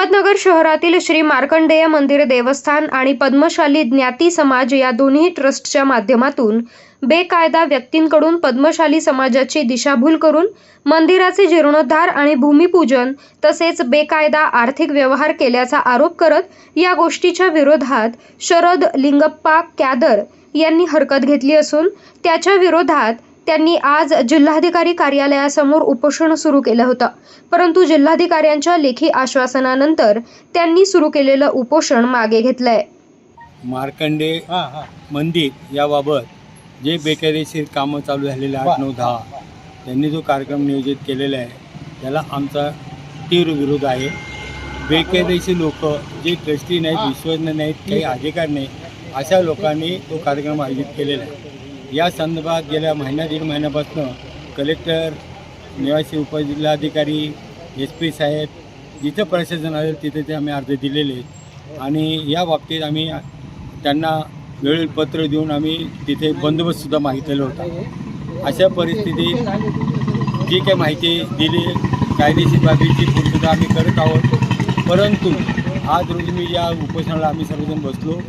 अहमदनगर शहरातील श्री मार्कंडेय मंदिर देवस्थान आणि पद्मशाली ज्ञाती समाज या दोन्ही ट्रस्टच्या माध्यमातून बेकायदा व्यक्तींकडून पद्मशाली समाजाची दिशाभूल करून मंदिराचे जीर्णोद्धार आणि भूमिपूजन तसेच बेकायदा आर्थिक व्यवहार केल्याचा आरोप करत या गोष्टीच्या विरोधात शरद लिंगप्पा कॅदर यांनी हरकत घेतली असून त्याच्या विरोधात त्यांनी आज जिल्हाधिकारी कार्यालयासमोर उपोषण सुरू केलं होतं। परंतु जिल्हाधिकाऱ्यांच्या लेखी आश्वासनानंतर त्यांनी सुरू केलेलं उपोषण मागे घेतलंय। मार्कंडे मंदिर याबाबत जे बेकायदेशीर कामं चालू झालेले 8, 9, 10 त्यांनी जो कार्यक्रम नियोजित केलेला आहे त्याला आमचा तीव्र विरोध आहे। बेकायदेशीर लोक जे ट्रस्टी नाहीत, विश्वस्त नाहीत, काही अधिकार नाही, अशा लोकांनी तो कार्यक्रम आयोजित केलेला आहे। या संदर्भात गेल्या दीड महिन्यापासून कलेक्टर, निवासी उपजिल्हाधिकारी, SP साहेब जिथं प्रशासन आलं तिथे ते आम्ही अर्ज दिलेले आहेत आणि या बाबतीत आम्ही त्यांना वेळेवर पत्र देऊन आम्ही तिथे बंदोबस्तसुद्धा मागितलेला होता। अशा परिस्थितीत जी काही माहिती दिली कायदेशीर बाबीची पूर्तता आम्ही करत आहोत। परंतु आज रोजी मी या उपोषणाला आम्ही सर्वजण बसलो।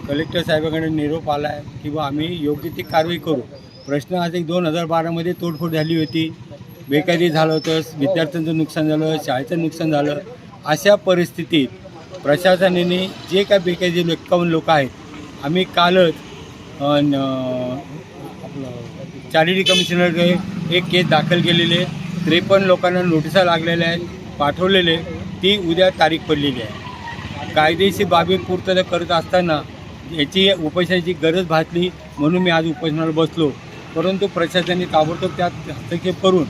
कलेक्टर साहेबांकडे निरोप आला आहे की बा आम्ही योग्य ती कारवाई करू। प्रश्न आज 2012मध्ये तोडफोड झाली होती, बेकारी झालं होतं, विद्यार्थ्यांचं नुकसान झालं, शाळेचं नुकसान झालं। अशा परिस्थितीत प्रशासनाने जे काय बेकायदेशीर 51 लोक आहेत, आम्ही कालच चारिटी कमिशनरकडे एक केस दाखल केलेले, 53 लोकांना नोटिसा लागलेल्या आहेत, पाठवलेले, ती उद्या तारीख पडलेली आहे। कायदेशीर बाबी पूर्तता करत असताना याची उपोषणाची गरज भासली म्हणून मी आज उपोषणाला बसलो। परंतु प्रशासनाने ताबडतोब त्यात हस्तक्षेप करून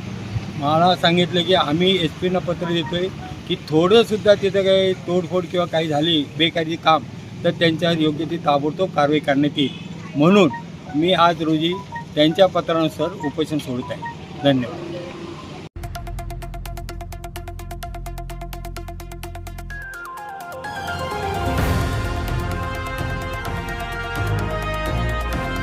मला सांगितलं की आम्ही SP पत्र देतो आहे की थोडंसुद्धा तिथं काही तोडफोड किंवा काही झाली बेकायदेशीर काम तर त्यांच्यावर योग्य ती ताबडतोब कारवाई करण्यात येईल। म्हणून मी आज रोजी त्यांच्या पत्रानुसार उपोषण सोडत आहे। धन्यवाद।